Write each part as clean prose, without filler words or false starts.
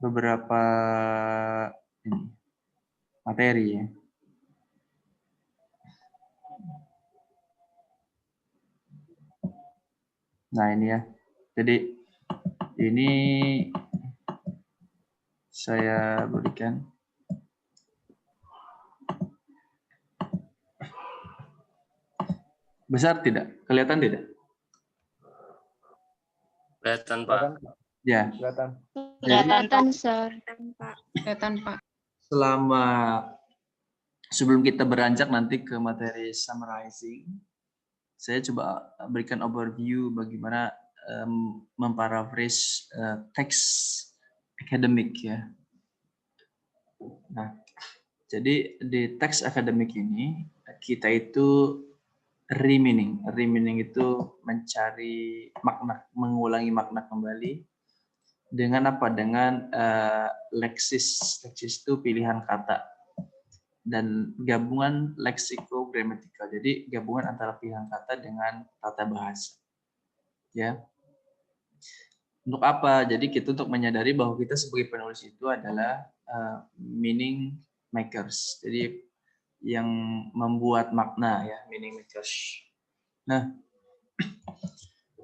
beberapa ini, materi ya. Nah ini ya, jadi ini saya berikan. Besar tidak? Kelihatan tidak? Kelihatan, Pak. Ya. Kelihatan, Sir. Kelihatan, Pak. Selama sebelum kita beranjak nanti ke materi summarizing, saya coba berikan overview bagaimana memparaphrase teks akademik ya. Nah, jadi di teks akademik ini kita itu re-meaning. Re-meaning itu mencari makna, mengulangi makna kembali dengan apa? Dengan leksis. Leksis itu pilihan kata dan gabungan leksiko-gramatikal. Jadi gabungan antara pilihan kata dengan tata bahasa. Ya. Untuk apa? Jadi kita untuk menyadari bahwa kita sebagai penulis itu adalah meaning makers. Jadi yang membuat makna ya, meaning makers. Nah,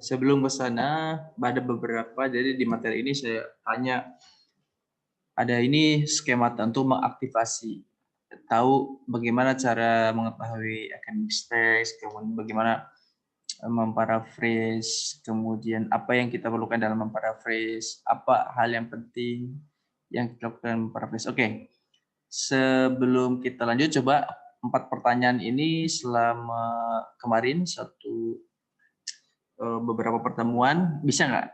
sebelum ke sana ada beberapa, jadi di materi ini saya tanya ada ini skema untuk mengaktifasi, tahu bagaimana cara mengetahui academic text, kemudian bagaimana memparaphrase, kemudian apa yang kita perlukan dalam memparaphrase, apa hal yang penting yang kita lakukan memparaphrase. Oke, sebelum kita lanjut, coba 4 pertanyaan ini selama kemarin beberapa pertemuan bisa nggak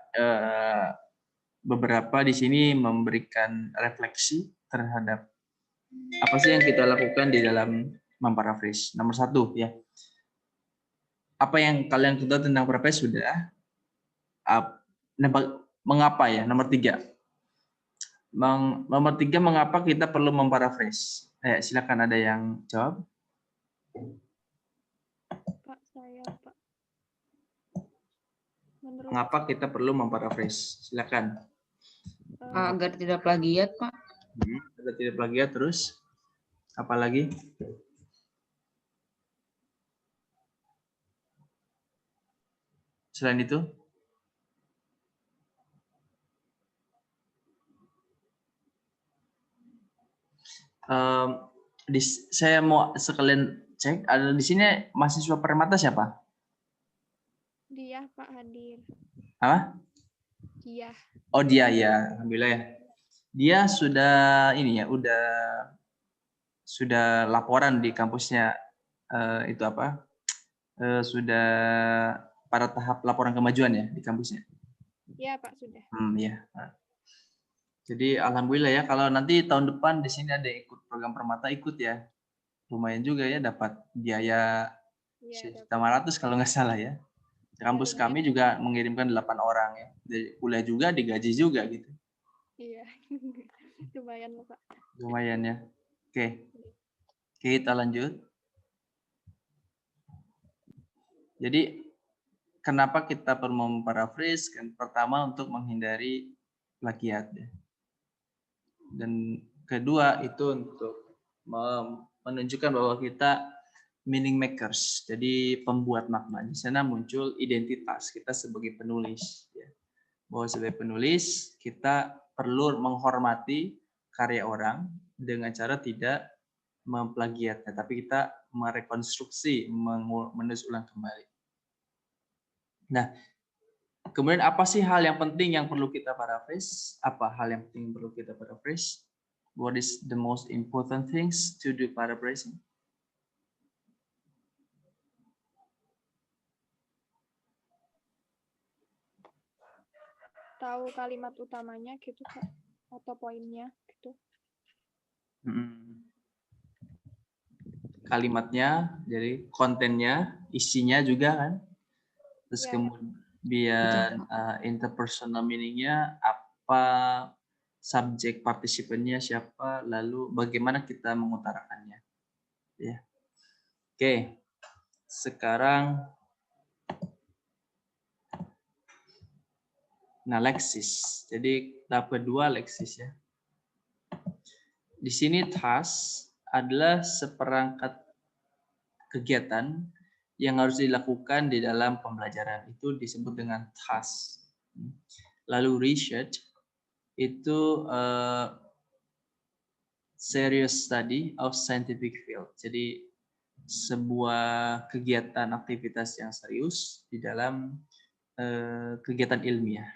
beberapa di sini memberikan refleksi terhadap apa sih yang kita lakukan di dalam memparaphrase. Nomor 1 ya. Apa yang kalian tahu tentang paraphrase sudah. Mengapa ya? Nomor 3. Nomor 3, mengapa kita perlu memparaphrase? Silakan ada yang jawab. Pak, saya, Pak. Mengapa kita perlu memparaphrase? Silakan. Agar tidak plagiat, Pak. Agar tidak plagiat, terus apa lagi? Selain itu? Saya mau sekalian cek, ada di sini mahasiswa Permata siapa? Dia, Pak, hadir. Apa? Dia. Oh, dia ya, alhamdulillah ya. Dia sudah ini ya, sudah laporan di kampusnya itu apa? Sudah pada tahap laporan kemajuan ya di kampusnya. Iya, Pak, sudah. Ya. Jadi alhamdulillah ya, kalau nanti tahun depan di sini ada yang ikut program Permata, ikut ya. Lumayan juga ya, dapat biaya 1.500 kalau nggak salah ya. Kampus kami juga mengirimkan 8 orang ya. Kuliah juga, digaji juga gitu. Iya. Lumayan, Pak. Lumayan ya. Oke. Kita lanjut. Jadi kenapa kita perlu memparaphrase? Pertama untuk menghindari plagiat ya. Dan kedua itu untuk menunjukkan bahwa kita meaning makers, jadi pembuat makna. Di sana muncul identitas kita sebagai penulis. Ya. Bahwa sebagai penulis kita perlu menghormati karya orang dengan cara tidak memplagiatnya, tapi kita merekonstruksi, menulis ulang kembali. Nah, kemudian apa sih hal yang penting yang perlu kita paraphrase? Apa hal yang penting yang perlu kita paraphrase? What is the most important things to do paraphrasing? Tahu kalimat utamanya gitu, Pak, atau poinnya gitu. Kalimatnya, jadi kontennya, isinya juga kan. Terus Ya. kemudian interpersonal meaning-nya apa, subjek partisipannya siapa, lalu bagaimana kita mengutarakannya. Ya. Oke. Sekarang Nah, leksis. Jadi tahap kedua leksis ya. Di sini task adalah seperangkat kegiatan yang harus dilakukan di dalam pembelajaran. Itu disebut dengan task. Lalu research itu serious study of scientific field. Jadi sebuah kegiatan aktivitas yang serius di dalam kegiatan ilmiah.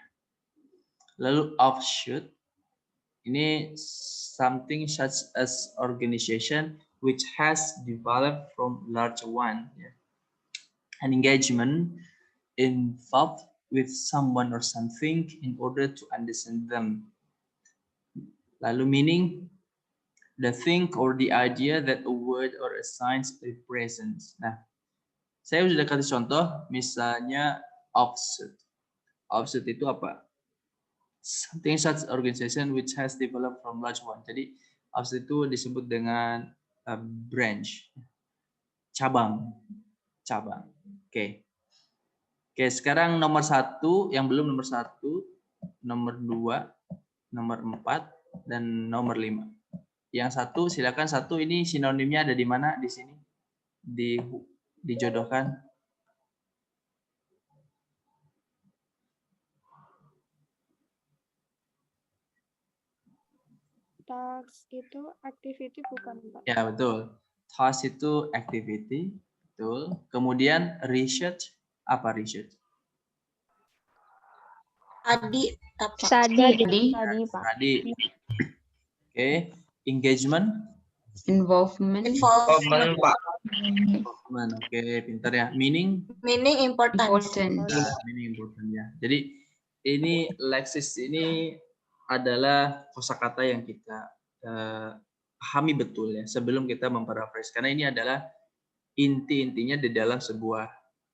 Lalu offshoot ini something such as organization which has developed from large one, an engagement involved with someone or something in order to understand them. Lalu meaning, the thing or the idea that a word or a science represents. Nah, saya sudah kasih contoh, misalnya offshoot. Offshoot itu apa? Something such organization which has developed from large one. Jadi offshoot itu disebut dengan branch, cabang. Oke. Oke, sekarang nomor 1, yang belum nomor 1, nomor 2, nomor 4, dan nomor 5. Yang 1, silakan 1 ini sinonimnya ada di mana di sini? Dijodohkan. Task itu activity bukan, Pak? Ya, betul. Task itu activity, betul. Kemudian research, apa research? Tadi Pak. Tadi. Oke, engagement, Involvement. Pak. Oke, pintar ya. Meaning, Importance. meaning important ya. Jadi ini leksis ini adalah kosakata yang kita pahami betul ya sebelum kita memparaphrase, karena ini adalah inti-intinya di dalam sebuah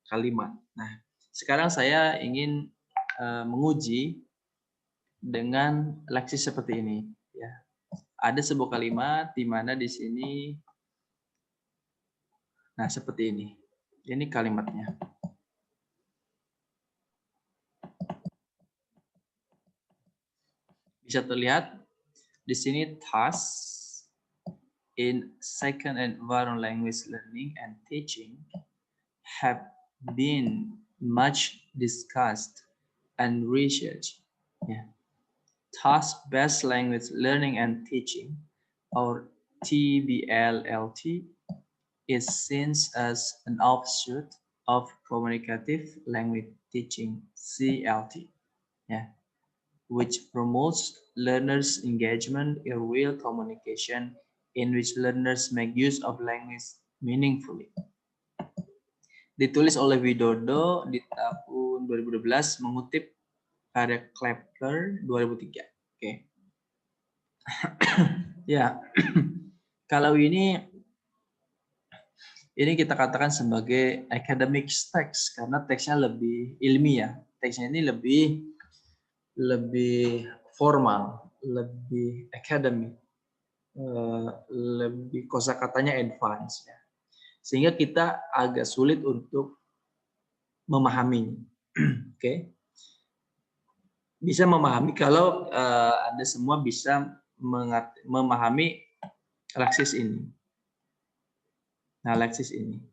kalimat. Nah, sekarang saya ingin menguji dengan leksis seperti ini ya. Ada sebuah kalimat di mana di sini, nah seperti ini. Ini kalimatnya. Bisa terlihat di sini task in second environment language learning and teaching have been much discussed and researched. Yeah. Task-based language learning and teaching, or TBLLT, is seen as an offshoot of communicative language teaching, CLT, which promotes learners' engagement in real communication in which learners make use of language meaningfully. Ditulis oleh Widodo di tahun 2012 mengutip karya Klepper 2003. Oke. Ya. Kalau ini kita katakan sebagai academic text karena teksnya lebih ilmiah. Teksnya ini lebih formal, lebih academic, lebih kosakatanya advance ya. Sehingga kita agak sulit untuk memahaminya. Oke. Bisa memahami kalau Anda semua bisa memahami leksis ini. Nah, leksis ini.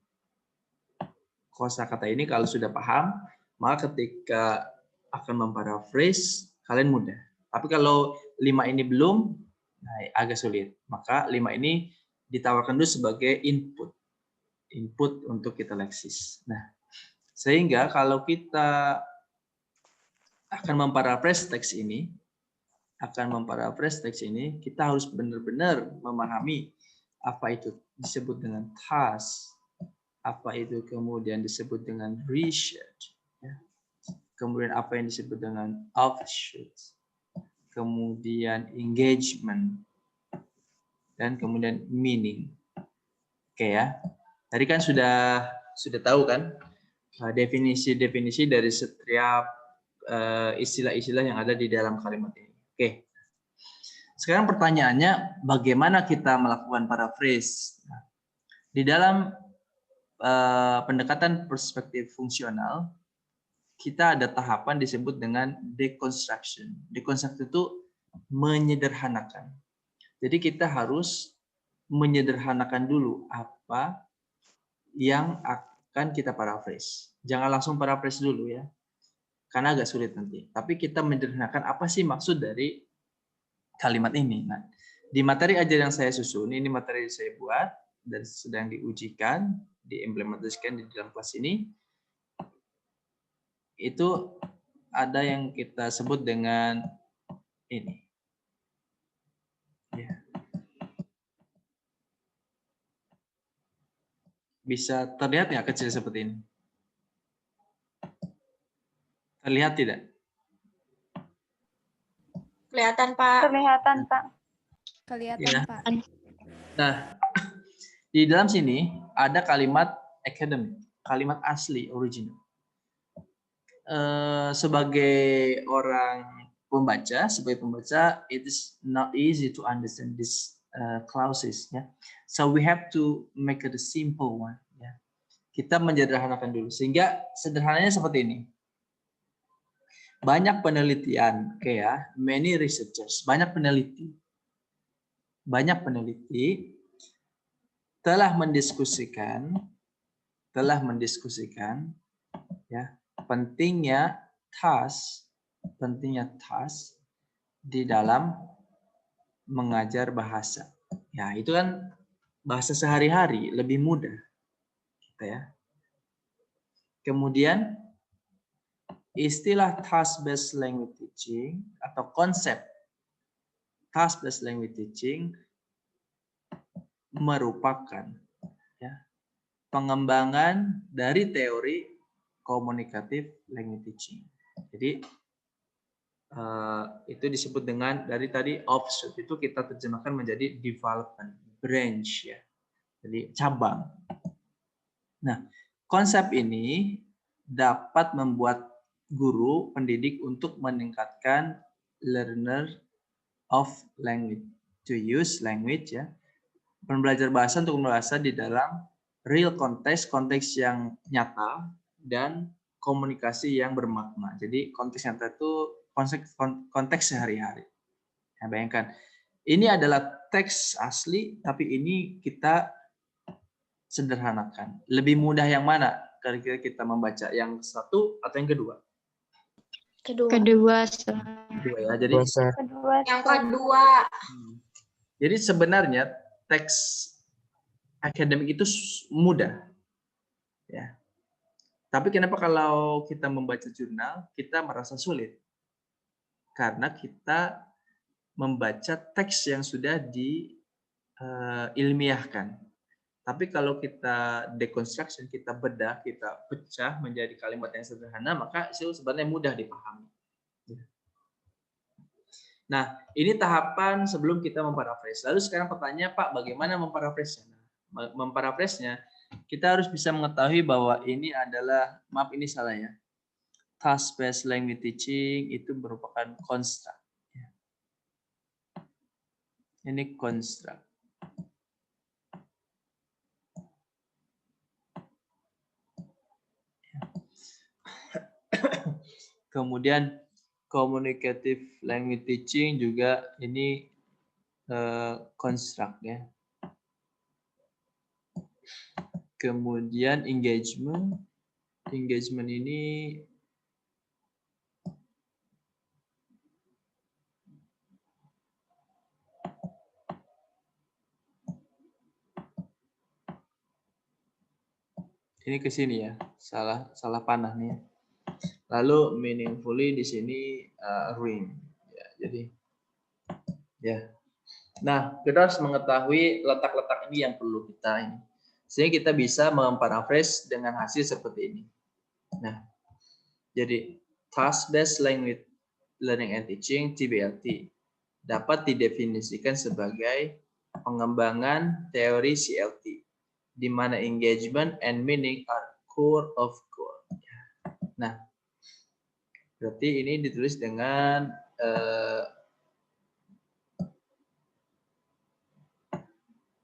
Kosakata ini kalau sudah paham, maka ketika akan memparaphrase kalian mudah. Tapi kalau 5 ini belum, nah, agak sulit. Maka 5 ini ditawarkan dulu sebagai input untuk kita leksis. Nah, sehingga kalau kita akan memparaphrase teks ini, kita harus benar-benar memahami apa itu disebut dengan task, apa itu kemudian disebut dengan research, kemudian apa yang disebut dengan offshoot, kemudian engagement, dan kemudian meaning. Oke ya, tadi kan sudah tahu kan definisi-definisi dari setiap istilah-istilah yang ada di dalam kalimat ini. Oke. Sekarang pertanyaannya, bagaimana kita melakukan paraphrase? Di dalam pendekatan perspektif fungsional, kita ada tahapan disebut dengan deconstruction. Deconstruction itu menyederhanakan. Jadi kita harus menyederhanakan dulu apa yang akan kita paraphrase. Jangan langsung paraphrase dulu ya, karena agak sulit nanti. Tapi kita menyederhanakan apa sih maksud dari kalimat ini. Nah, di materi ajar yang saya susun, ini materi yang saya buat dan sedang diujikan, diimplementasikan di dalam kelas ini, itu ada yang kita sebut dengan ini. Ya. Bisa terlihat nggak kecil seperti ini? Terlihat tidak? Kelihatan, Pak. Kelihatan, Pak. Kelihatan, Ya. Pak. Nah, di dalam sini ada kalimat academic, kalimat asli, original. Sebagai orang pembaca, it is not easy to understand this clauses. Ya. So we have to make it a simple one. Ya. Kita menyederhanakan dulu, sehingga sederhananya seperti ini. Banyak penelitian, many researchers, banyak peneliti telah mendiskusikan ya pentingnya task di dalam mengajar bahasa. Ya, itu kan bahasa sehari-hari lebih mudah gitu ya. Kemudian istilah task-based language teaching atau konsep task-based language teaching merupakan ya, pengembangan dari teori komunikatif language teaching. Jadi itu disebut dengan dari tadi offshoot, itu kita terjemahkan menjadi development branch ya. Jadi cabang. Nah, konsep ini dapat membuat guru pendidik untuk meningkatkan learner of language, to use language ya. Pembelajar bahasa untuk berbahasa di dalam real konteks yang nyata dan komunikasi yang bermakna. Jadi konteks nyata itu konteks sehari-hari. Ya, bayangkan, ini adalah teks asli, tapi ini kita sederhanakan. Lebih mudah yang mana? Kira-kira kita membaca yang satu atau yang kedua? Kedua. Kedua ya. Jadi Yang kedua. Jadi sebenarnya teks akademik itu mudah, ya. Tapi kenapa kalau kita membaca jurnal kita merasa sulit? Karena kita membaca teks yang sudah diilmiahkan. Tapi kalau kita deconstruction, kita bedah, kita pecah menjadi kalimat yang sederhana, maka itu sebenarnya mudah dipahami. Nah, ini tahapan sebelum kita memparaphrase. Lalu sekarang pertanyaan, Pak, bagaimana memparaphrase-nya? Memparaphrase-nya, kita harus bisa mengetahui bahwa ini adalah, maaf ini salah ya, task-based language teaching itu merupakan construct. Ini construct. Kemudian communicative language teaching juga ini construct ya. Kemudian engagement ini ke sini ya, salah panah nih. Lalu meaningfully di sini ring. Ya, jadi ya. Nah, kita harus mengetahui letak-letak ini yang perlu kita ini. Sehingga kita bisa memparaphrase dengan hasil seperti ini. Nah, jadi task-based language learning and teaching (TBLT) dapat didefinisikan sebagai pengembangan teori CLT, di mana engagement and meaning are core of core. Nah, berarti ini ditulis dengan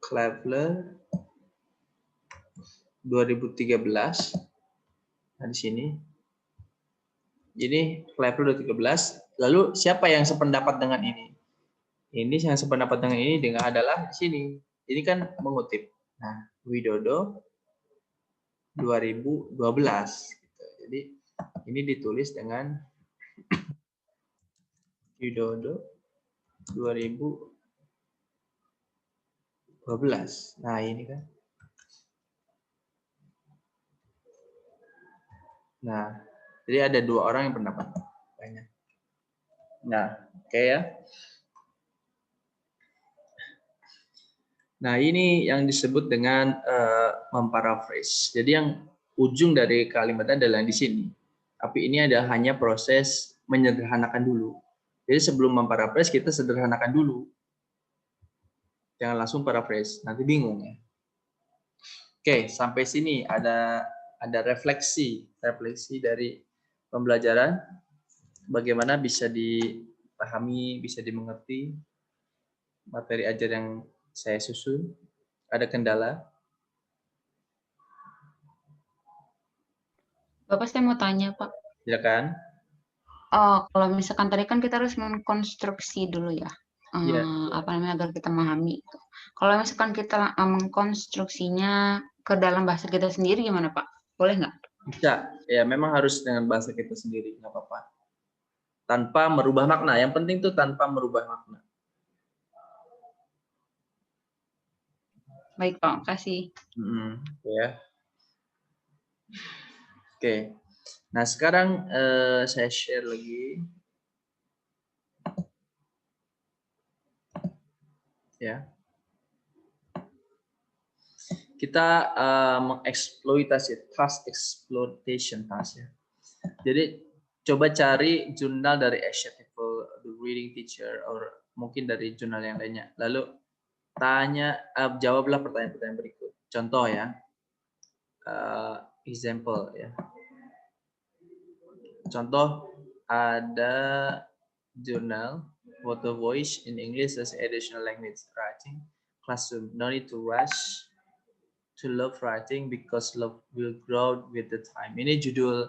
Cleveland 2013. Nah, di sini Ini level 13. Lalu siapa yang sependapat dengan ini? Ini yang sependapat dengan ini dengan adalah di sini. Ini kan mengutip. Nah, Widodo 2012. Gitu. Jadi ini ditulis dengan Widodo 2012. Nah, ini kan. Nah, jadi ada 2 orang yang pendapat banyak. Nah, oke ya. Nah, ini yang disebut dengan memparaphrase. Jadi yang ujung dari kalimatnya adalah di sini. Tapi ini ada hanya proses menyederhanakan dulu. Jadi sebelum memparaphrase kita sederhanakan dulu. Jangan langsung paraphrase, nanti bingung ya. Oke, sampai sini ada refleksi dari pembelajaran, bagaimana bisa dipahami, bisa dimengerti materi ajar yang saya susun. Ada kendala? Bapak, saya mau tanya, Pak. Silakan. Oh, kalau misalkan tadi kan kita harus mengkonstruksi dulu ya. Iya. Apa namanya, agar kita memahami. Kalau misalkan kita mengkonstruksinya ke dalam bahasa kita sendiri gimana, Pak? Boleh nggak? Bisa. Ya, memang harus dengan bahasa kita sendiri, nggak apa-apa. Tanpa merubah makna. Yang penting tuh tanpa merubah makna. Baik, Pak. Makasih. Ya. Oke. Nah, sekarang saya share lagi. Ya. Kita mengeksploitasi task exploitation task ya. Jadi coba cari jurnal dari Asia People, The Reading Teacher, or mungkin dari jurnal yang lainnya. Lalu jawablah pertanyaan-pertanyaan berikut. Contoh ya, example ya. Contoh ada jurnal What the Voice in English as Additional Language Writing Classroom. No need to rush to love writing because love will grow with the time. Ini judul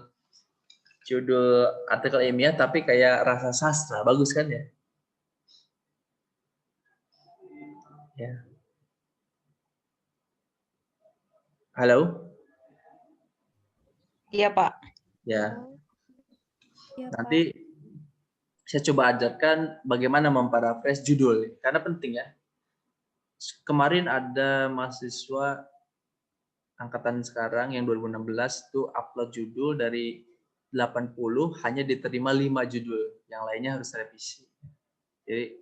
artikel ilmiah tapi kayak rasa sastra, bagus kan ya? Ya. Halo? Iya, Pak. Ya. Iya, Nanti saya coba ajarkan bagaimana memparaphrase judul karena penting ya. Kemarin ada mahasiswa angkatan sekarang yang 2016 itu upload judul dari 80 hanya diterima 5 judul, yang lainnya harus revisi. Jadi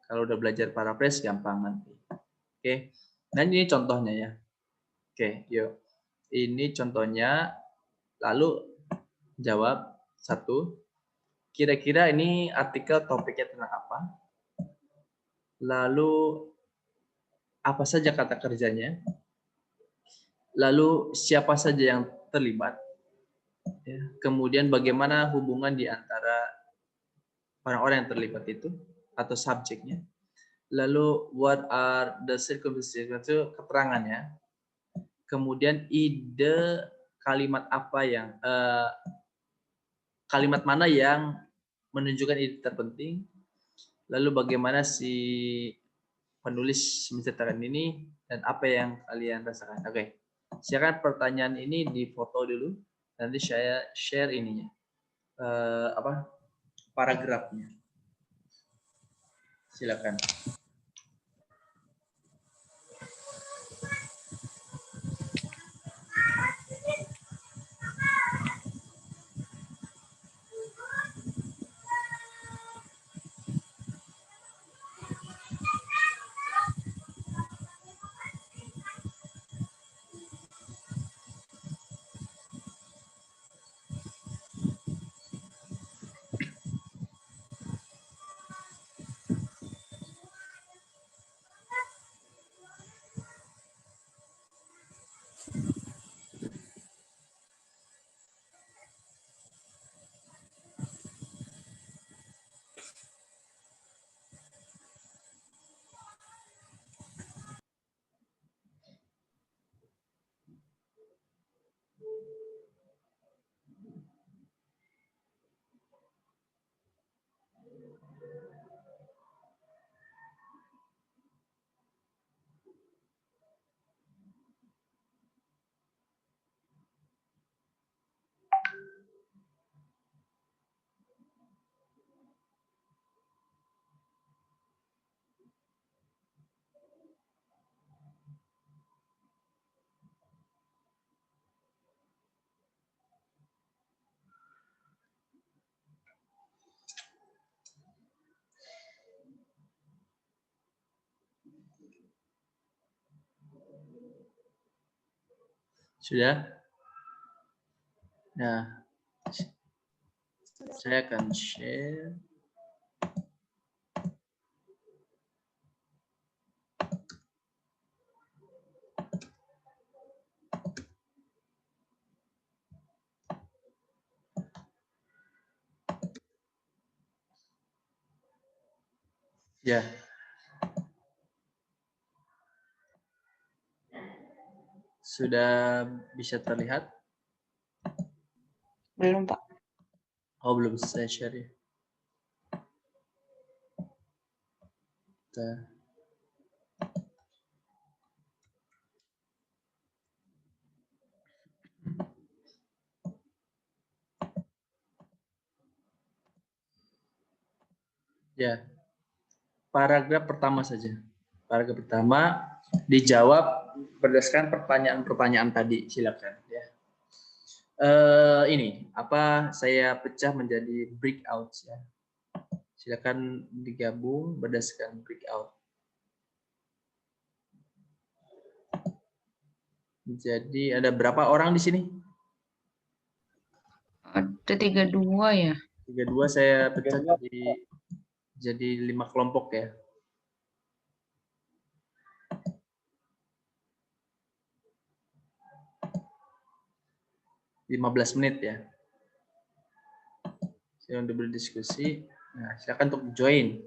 kalau udah belajar paraphrase gampang nanti. Oke. Nah, ini contohnya ya. Oke, yuk. Ini contohnya. Lalu jawab satu. Kira-kira ini artikel topiknya tentang apa? Lalu apa saja kata kerjanya? Lalu siapa saja yang terlibat? Ya. Kemudian bagaimana hubungan di antara orang-orang yang terlibat itu atau subjeknya? Lalu what are the circumstances, itu keterangannya. Kemudian ide kalimat apa yang kalimat mana yang menunjukkan ide terpenting. Lalu bagaimana si penulis menceritakan ini dan apa yang kalian rasakan. Oke. Silakan pertanyaan ini difoto dulu. Nanti saya share ininya. Paragrafnya. Silakan. Sudah? Nah, saya akan share. Ya. Sudah bisa terlihat? Belum, Pak. Oh, belum saya share ya. Kita. Ya. Paragraf pertama saja. Paragraf pertama dijawab berdasarkan pertanyaan-pertanyaan tadi. Silakan ya. Ini apa saya pecah menjadi breakout ya. Silakan digabung berdasarkan breakout. Jadi ada berapa orang di sini? Ada 32 ya. 32 saya pecah jadi 5 kelompok ya. Lima 15 menit ya. Saya untuk berdiskusi. Nah, silakan untuk join.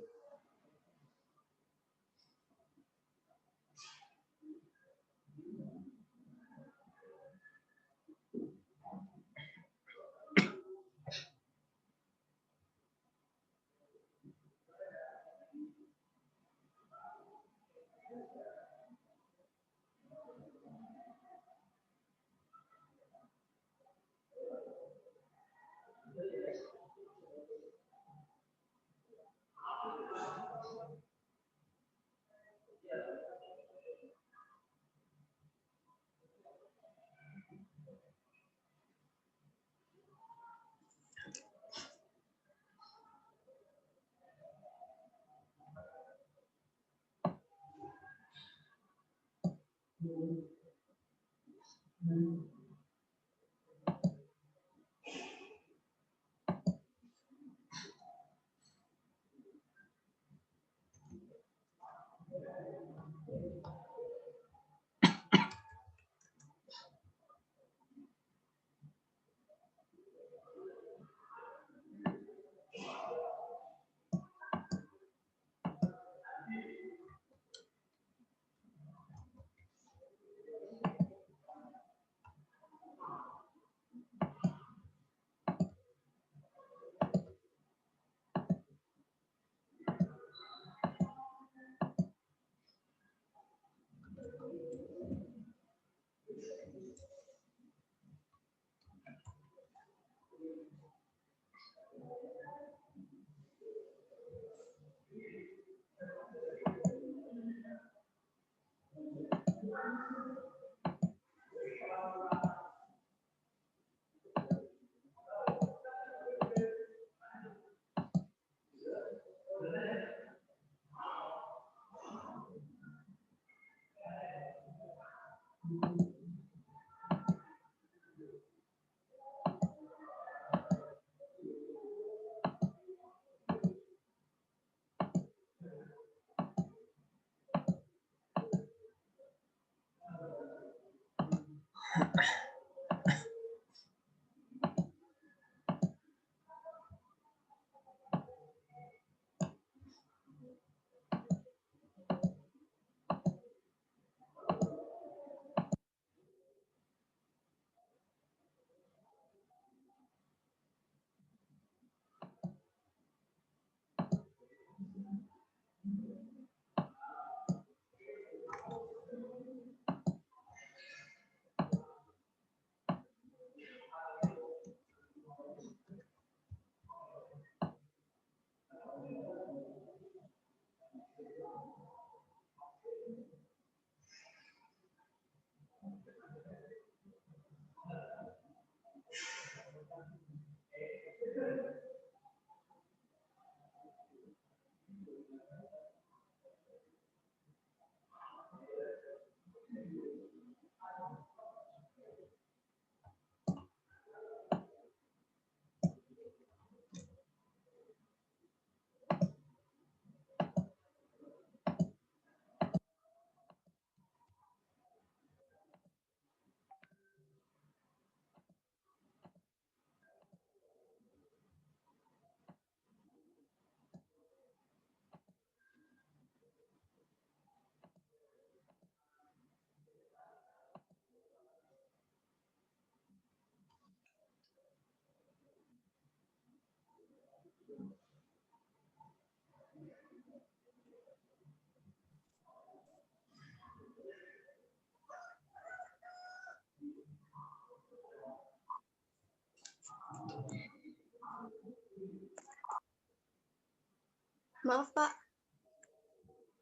Maaf, Pak.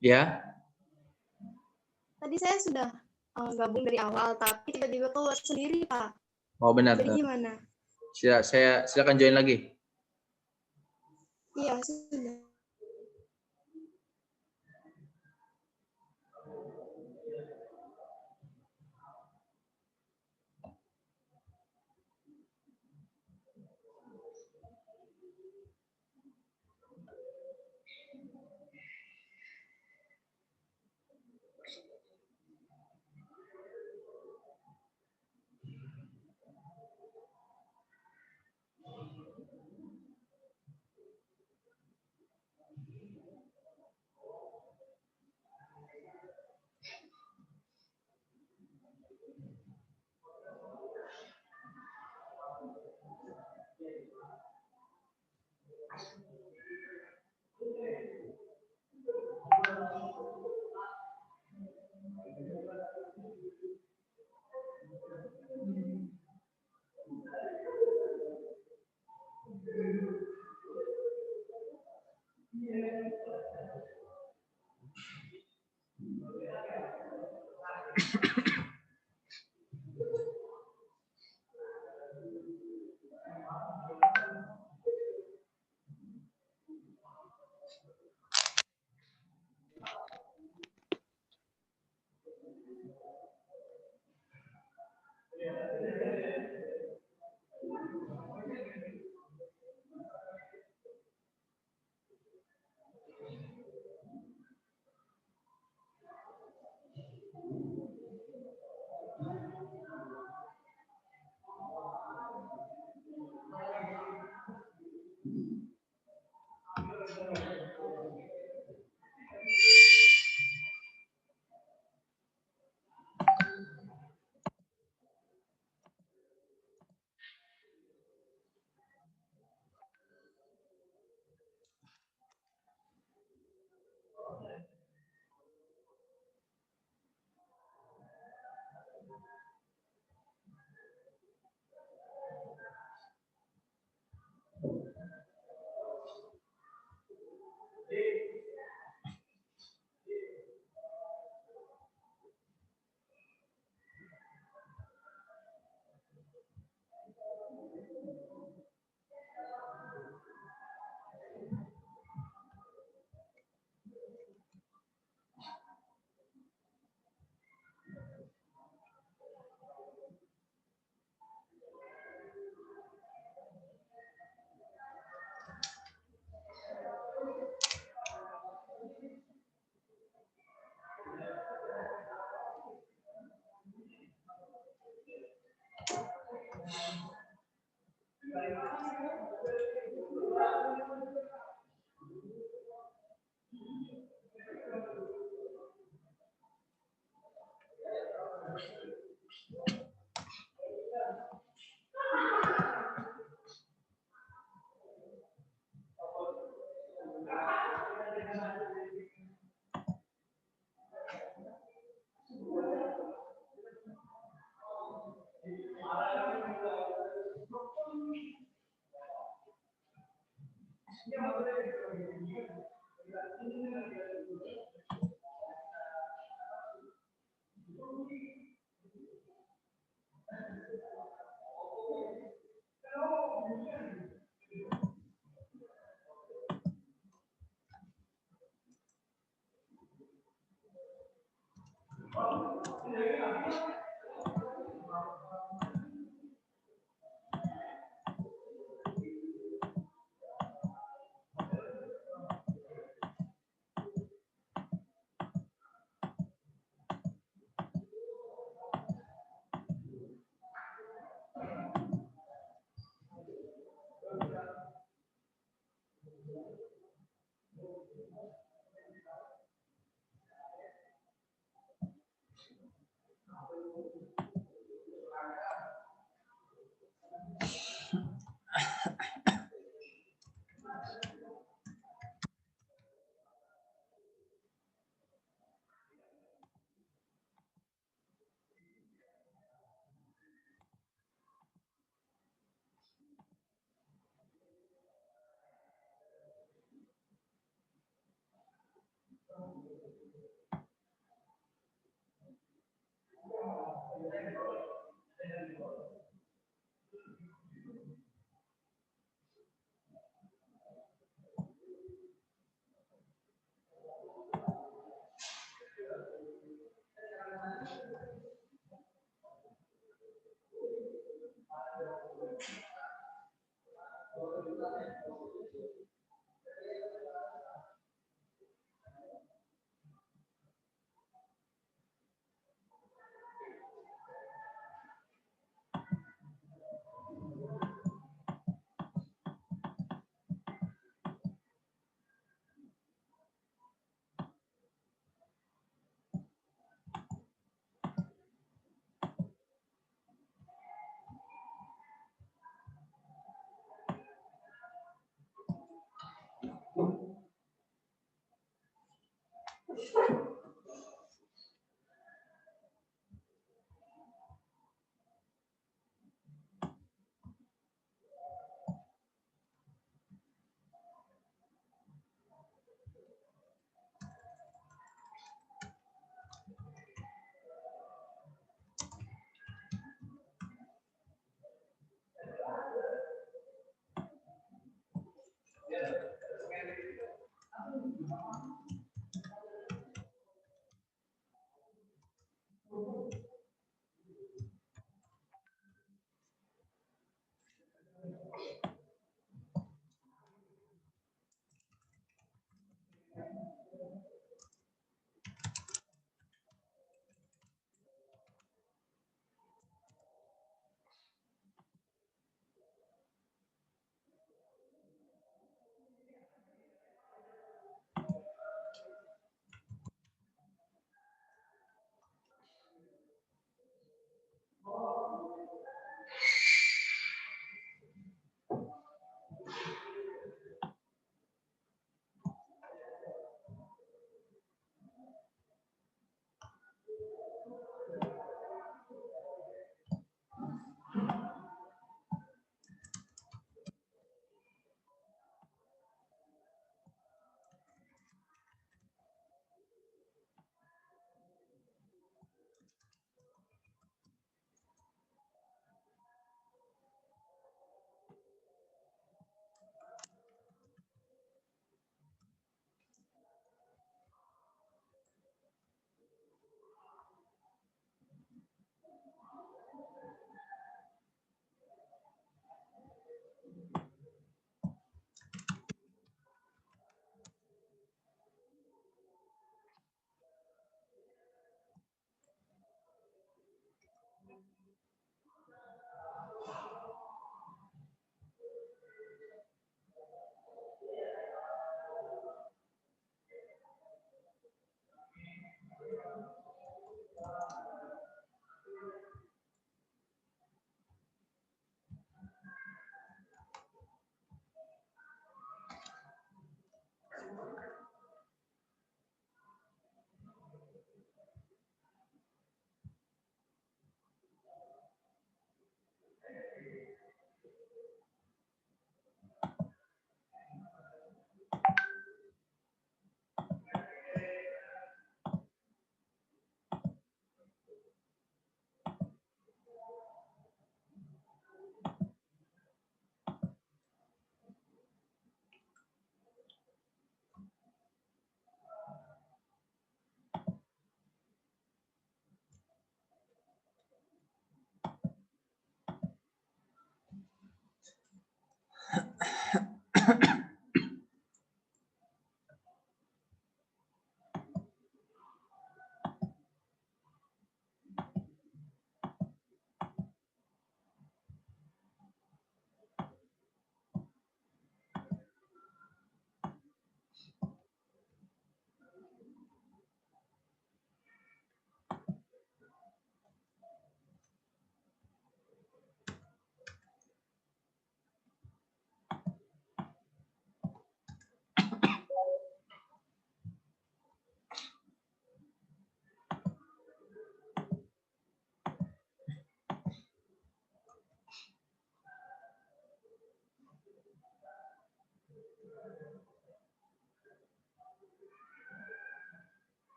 Ya, Tadi saya sudah gabung dari awal, tapi tiba-tiba keluar sendiri, Pak. mau benar. Jadi gimana? Saya silakan join lagi. Iya, sudah.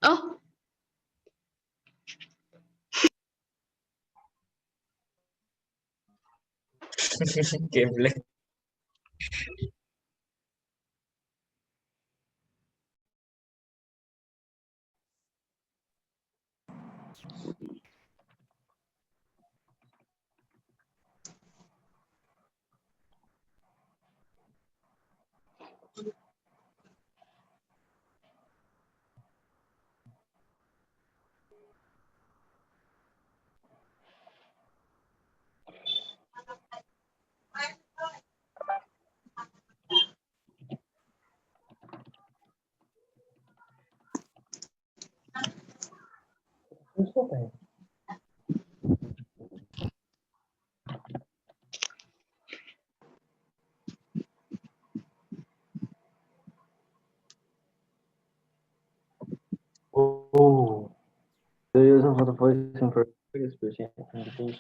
Oh, Gameplay. Oh, the use of the voice in expression indication.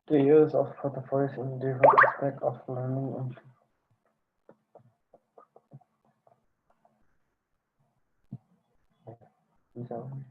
The use of the voice in different aspects of learning and misalnya.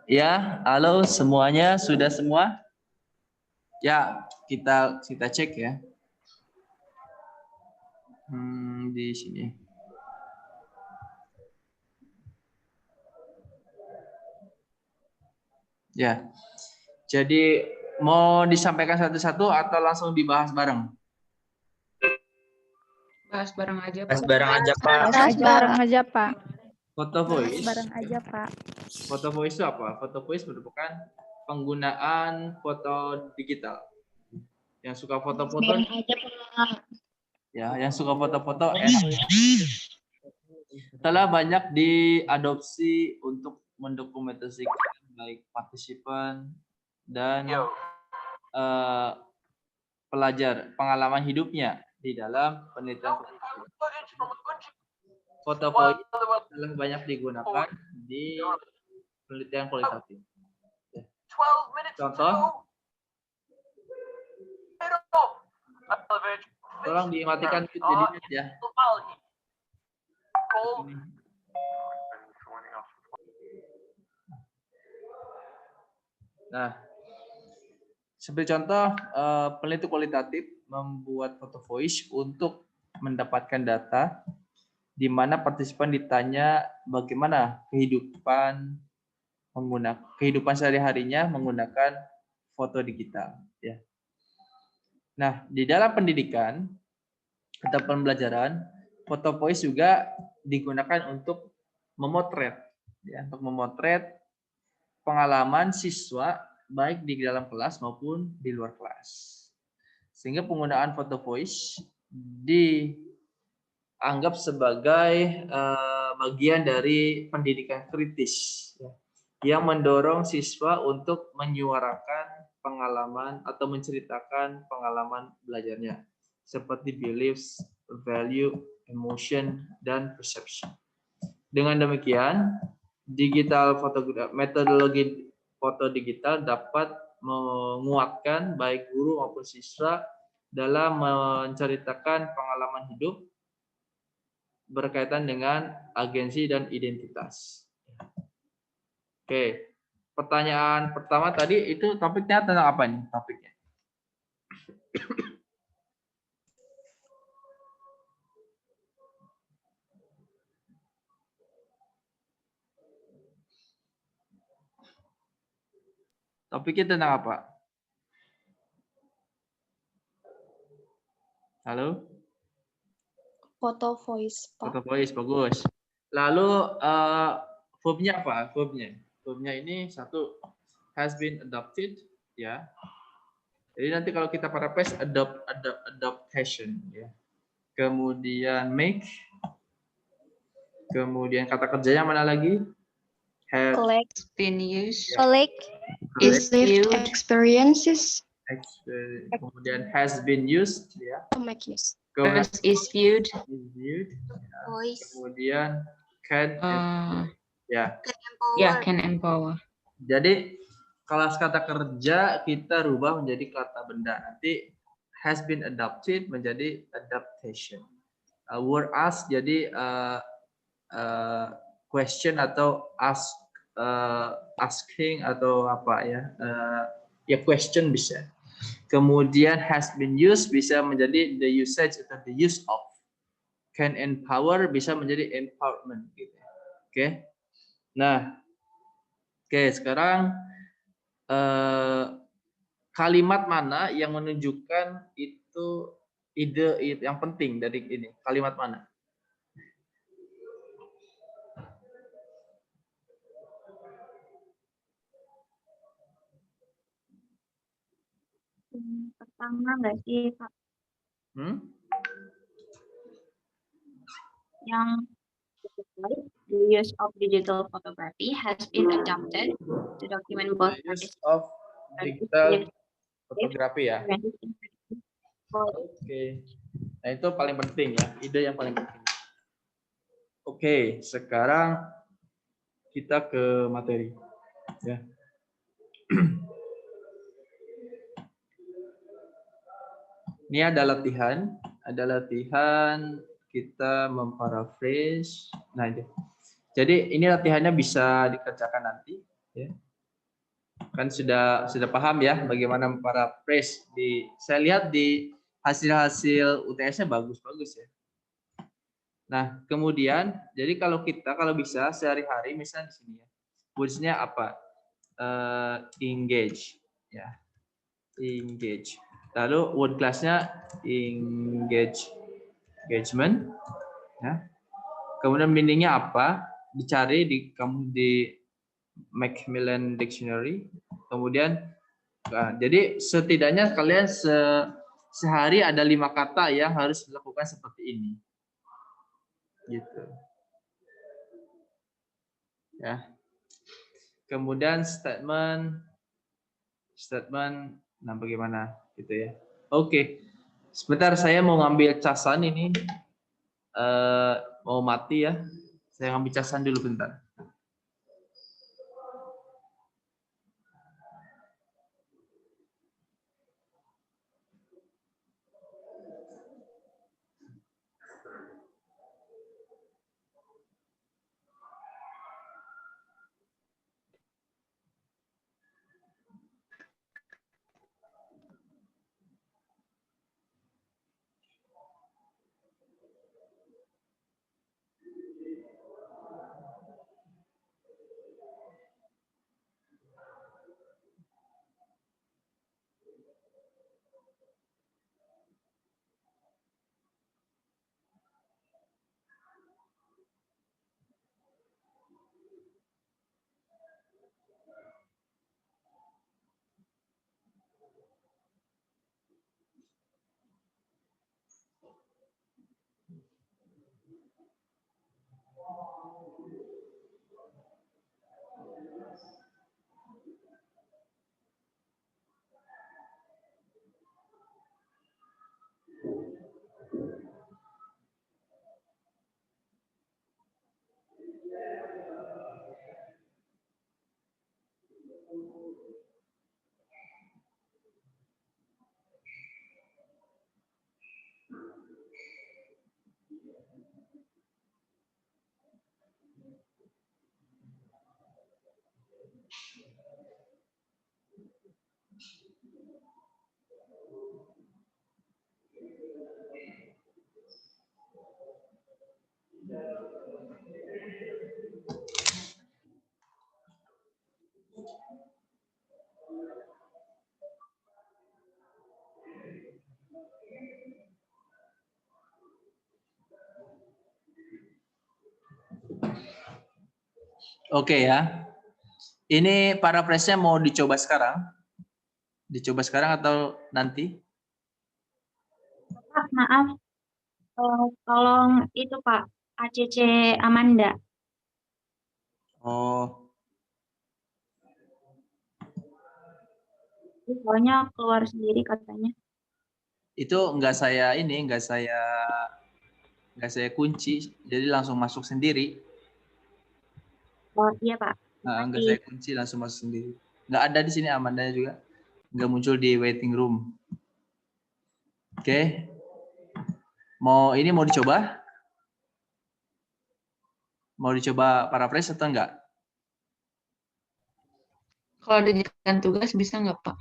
Ya, halo semuanya, sudah semua? Ya, kita cek ya. Di sini. Ya. Jadi mau disampaikan satu-satu atau langsung dibahas bareng? Bahas bareng aja, Pas Pak. bareng aja, Pak. Bahas bareng aja, Pak. Foto voice. Bareng aja, Pak. Foto voice itu apa? Foto voice merupakan penggunaan foto digital. Yang suka foto-foto, ya, yang suka foto-foto telah banyak diadopsi untuk mendokumentasikan baik partisipan dan pelajar pengalaman hidupnya di dalam penelitian. Foto voice telah banyak digunakan di penelitian kualitatif. Contoh, tolong dimatikan jadinya ya. Nah, seperti contoh, peneliti kualitatif membuat foto voice untuk mendapatkan data di mana partisipan ditanya bagaimana kehidupan sehari-harinya menggunakan foto digital. Ya. Nah, di dalam pendidikan atau pembelajaran, foto voice juga digunakan untuk memotret, ya, untuk memotret pengalaman siswa baik di dalam kelas maupun di luar kelas. Sehingga penggunaan foto voice dianggap sebagai bagian dari pendidikan kritis, ya, yang mendorong siswa untuk menyuarakan pengalaman atau menceritakan pengalaman belajarnya seperti beliefs, value, emotion, dan perception. Dengan demikian, metodologi foto digital dapat menguatkan baik guru maupun siswa dalam menceritakan pengalaman hidup berkaitan dengan agensi dan identitas. Oke, pertanyaan pertama tadi itu topiknya tentang apa nih topiknya? Topiknya tentang apa? Halo? Foto voice, Pak. Foto voice, bagus. Lalu verbnya apa? Verbnya ini satu, has been adopted, ya. Jadi nanti kalau kita paraphrase adaptation, ya. Kemudian make, kemudian kata kerjanya mana lagi? Have Collect, Been used. collect, Is viewed. experiences, kemudian has been used, ya. to make use. Kemudian Terus is viewed. is viewed, ya. Voice, Kemudian can, ya. Ya, can empower. Jadi kalau kata kerja kita rubah menjadi kata benda. Nanti has been adopted menjadi adaptation. Word ask jadi question atau asking atau apa ya? Ya question bisa. Kemudian has been used bisa menjadi the usage atau the use of. Can empower bisa menjadi empowerment gitu. Oke. Nah, oke, sekarang kalimat mana yang menunjukkan itu ide yang penting dari ini? Kalimat mana? pertama nggak sih, Pak? Yang the use of digital photography has been adopted to document both Use of digital fotografi ya. for Oke. Nah, itu paling penting ya, ide yang paling penting. Oke, sekarang kita ke materi ya. Ini ada latihan kita memparaphrase. Nah, jadi ini latihannya bisa dikerjakan nanti ya. Kan sudah paham ya bagaimana memparaphrase saya lihat di hasil-hasil UTS-nya bagus-bagus ya. Nah, kemudian jadi kalau bisa sehari-hari misalnya di sini ya. Words-nya apa? Engage ya. Engage. Lalu word class-nya engagement ya. Kemudian meaning-nya apa? Dicari di Macmillan Dictionary. Kemudian jadi setidaknya kalian sehari ada 5 kata yang harus dilakukan seperti ini. Gitu. Ya. Kemudian statement nah bagaimana gitu ya. Oke. Sebentar saya mau ngambil casan ini. Mau mati ya. Saya ngambil casan dulu bentar. Oke ya. Ini paraphrase-nya mau dicoba sekarang? Dicoba sekarang atau nanti? Pak, maaf. Tolong itu Pak, ACC Amanda. Oh, Soalnya keluar sendiri katanya. itu enggak saya kunci, jadi langsung masuk sendiri. Oh iya Pak. Enggak saya kunci, langsung masuk sendiri. Enggak ada di sini Amandanya juga. Enggak muncul di waiting room. Oke. Mau dicoba? Mau dicoba paraphrase atau enggak? Kalau dijadikan tugas bisa nggak, Pak?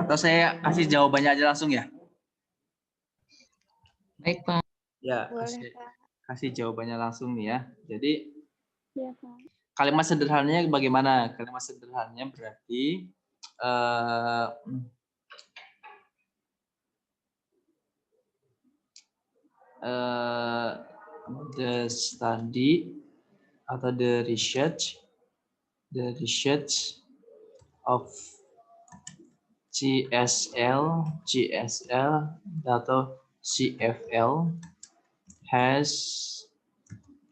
Atau saya kasih jawabannya aja langsung ya? Baik, Pak. Ya, Boleh, Pak. kasih jawabannya langsung nih ya. Jadi Iya, Pak. kalimat sederhananya bagaimana? Kalimat sederhananya berarti the study atau the research of CSL, GSL, atau CFL has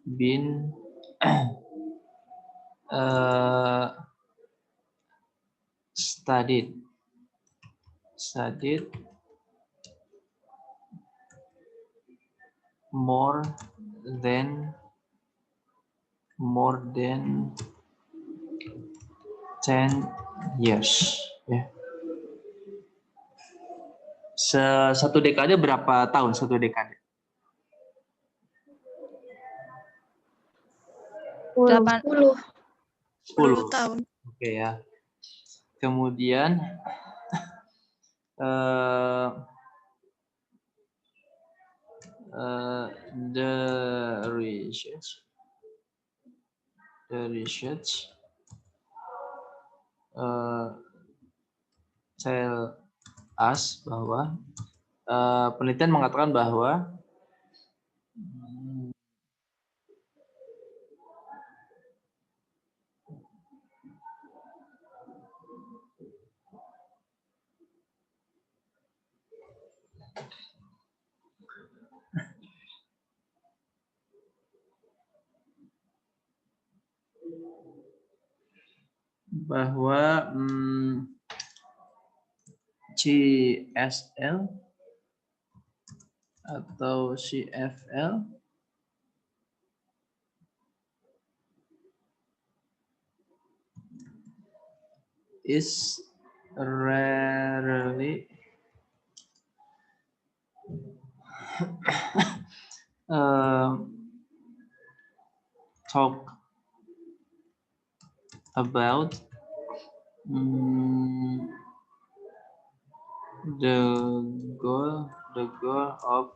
been studied more than 10 years. Ya. Satu dekade berapa tahun? Satu dekade. 10 10 tahun. Oke ya. Kemudian the research tell us bahwa penelitian mengatakan bahwa CSL atau CFL is rarely talk about the goal of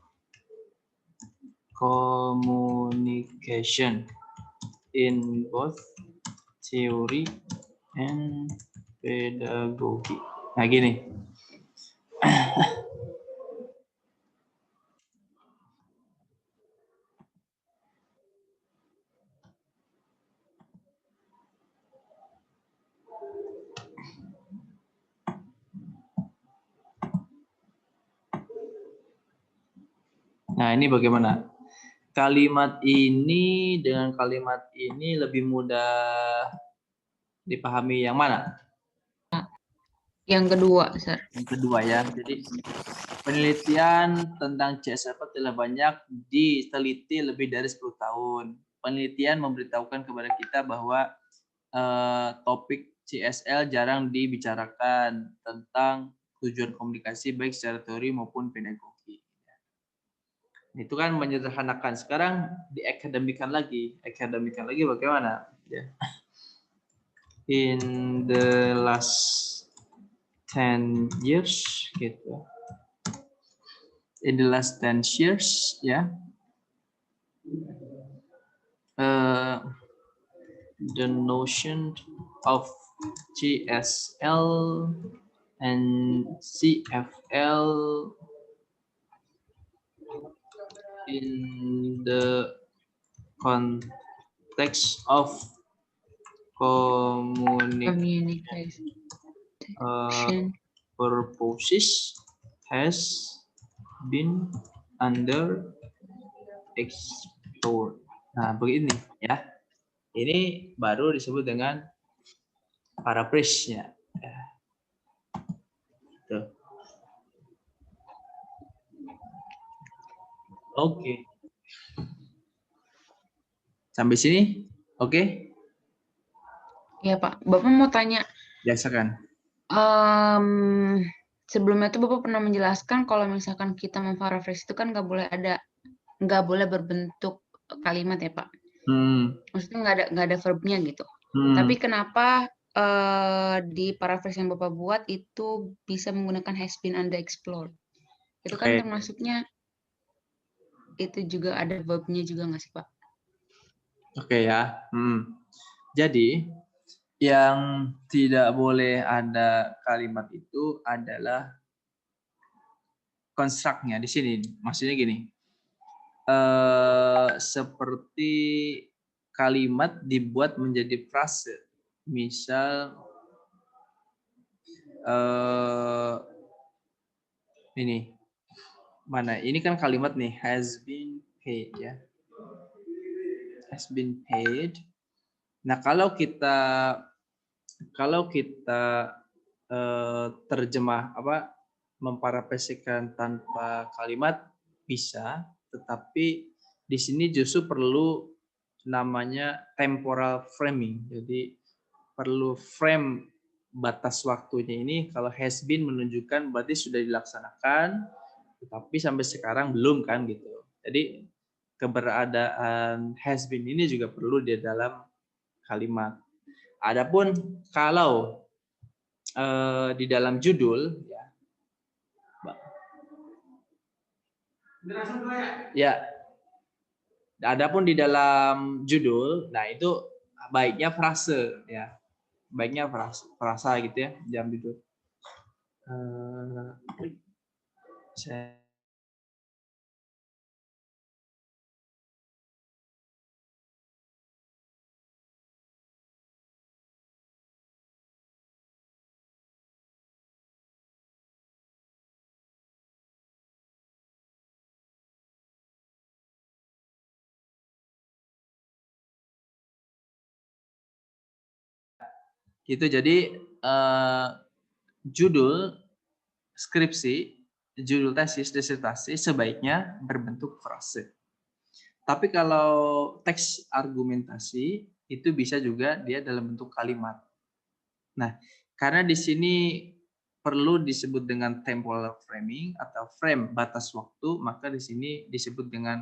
communication in both theory and pedagogy. Nah gini. Nah, ini bagaimana? Kalimat ini dengan kalimat ini lebih mudah dipahami yang mana? Yang kedua, Sir. Yang kedua ya. Jadi penelitian tentang CSL telah banyak diteliti lebih dari 10 tahun. Penelitian memberitahukan kepada kita bahwa topik CSL jarang dibicarakan tentang tujuan komunikasi baik secara teori maupun pedagogi. Itu kan menyederhanakan. Sekarang diakademikan lagi. Akademikan lagi bagaimana? Ya. In the last 10 years, gitu. In the last 10 years, ya. The notion of CSL and CFL in the context of communication purposes has been under explored. Nah, begini ya. Ini baru disebut dengan paraphrase-nya. Ya. Tuh. Oke. Sampai sini? Oke? Iya, Pak. Bapak mau tanya. Biasakan. Sebelumnya tuh Bapak pernah menjelaskan kalau misalkan kita memparaphrase itu kan nggak boleh berbentuk kalimat ya, Pak. Maksudnya nggak ada verbnya gitu. Tapi kenapa di paraphrase yang Bapak buat itu bisa menggunakan has been under explored? Itu kan termasuknya itu juga ada verbnya juga nggak sih, Pak? Oke ya. Jadi yang tidak boleh ada kalimat itu adalah konstruknya di sini. Maksudnya gini. Seperti kalimat dibuat menjadi frase. Misal eh ini mana? Ini kan kalimat nih, has been paid ya. Has been paid. Nah, kalau kita terjemah memparafrasikan tanpa kalimat bisa, tetapi di sini justru perlu namanya temporal framing. Jadi perlu frame batas waktunya ini. Kalau has been menunjukkan berarti sudah dilaksanakan, tetapi sampai sekarang belum kan gitu. Jadi keberadaan has been ini juga perlu di dalam kalimat. Adapun kalau di dalam judul ya, adapun di dalam judul, nah itu baiknya frase ya, baiknya frasa gitu ya dalam judul. Gitu, jadi judul skripsi, judul tesis, disertasi sebaiknya berbentuk frase. Tapi kalau teks argumentasi itu bisa juga dia dalam bentuk kalimat. Nah, karena di sini perlu disebut dengan temporal framing atau frame batas waktu, maka di sini disebut dengan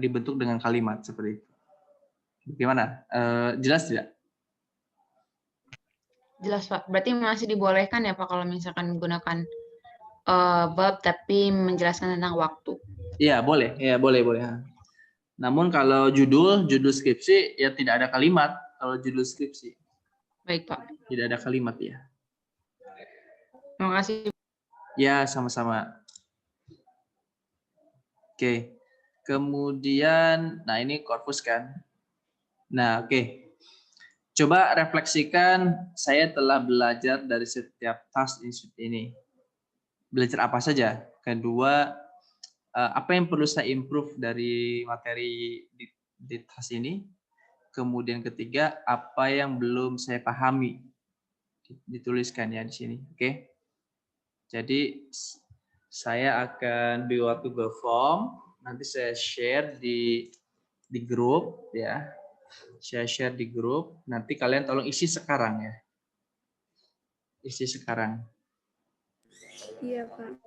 dibentuk dengan kalimat seperti itu. Bagaimana? Jelas tidak? Jelas, Pak. Berarti masih dibolehkan ya, Pak, kalau misalkan menggunakan bab tapi menjelaskan tentang waktu. Iya, boleh. Ya, boleh. Namun kalau judul skripsi ya tidak ada kalimat kalau judul skripsi. Baik, Pak. Tidak ada kalimat ya. Terima kasih. Ya, sama-sama. Oke. Kemudian, nah ini korpus kan. Nah, oke. Coba refleksikan, saya telah belajar dari setiap task institute ini. Belajar apa saja? Kedua, apa yang perlu saya improve dari materi di task ini? Kemudian ketiga, apa yang belum saya pahami? Dituliskan ya di sini, oke? Jadi saya akan buat Google Form, nanti saya share di grup ya. Saya share di grup, nanti kalian tolong isi sekarang ya. Isi sekarang. Iya, Pak.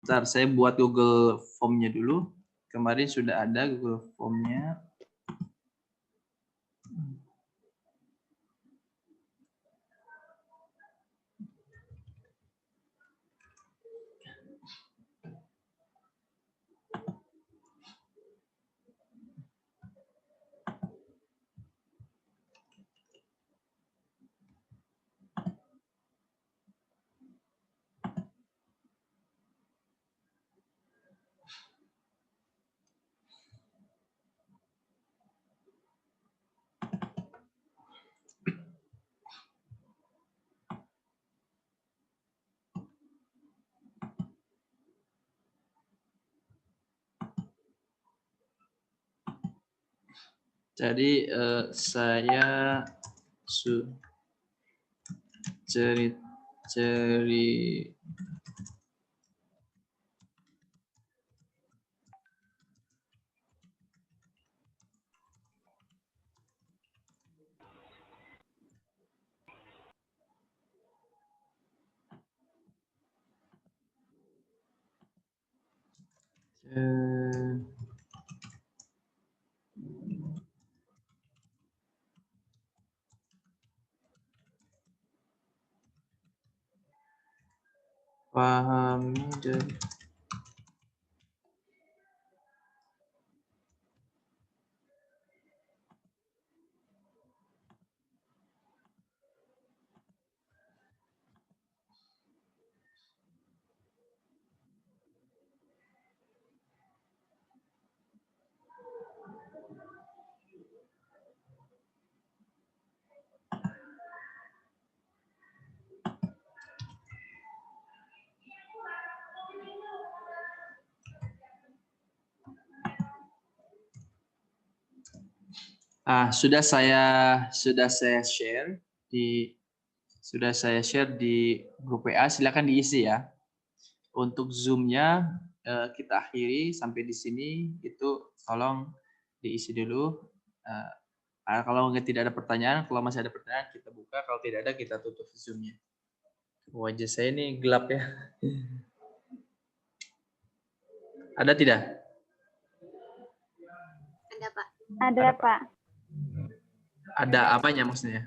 Bentar, saya buat Google Form-nya dulu. Kemarin sudah ada Google Form-nya. Jadi saya Pahami dan sudah saya share di grup WA, silakan diisi ya. Untuk Zoom-nya kita akhiri sampai di sini, itu tolong diisi dulu. Kalau tidak ada pertanyaan, kalau masih ada pertanyaan kita buka, kalau tidak ada kita tutup Zoom-nya. Wajah saya ini gelap ya. Ada tidak? Ada, Pak. Ada, Pak. Ada apanya maksudnya?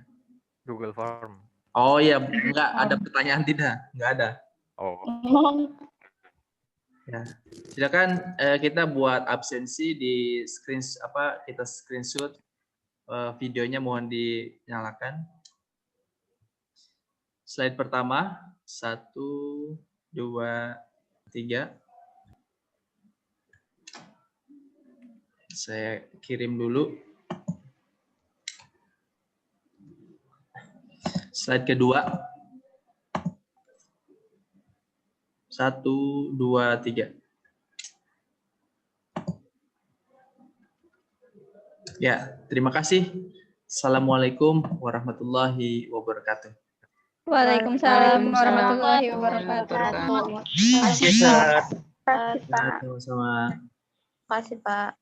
Google Form. Oh iya, enggak ada pertanyaan tidak? Enggak ada. Oh. Ya. Silakan kita buat absensi di kita screenshot videonya, mohon dinyalakan. Slide pertama, 1, 2, 3. Saya kirim dulu. Slide kedua. 1, 2, 3. Ya, terima kasih. Assalamualaikum warahmatullahi wabarakatuh. Waalaikumsalam warahmatullahi wabarakatuh. Wabarakatuh. Yes, sir. Terima kasih, Pak. Sama-sama. Terima kasih, Pak.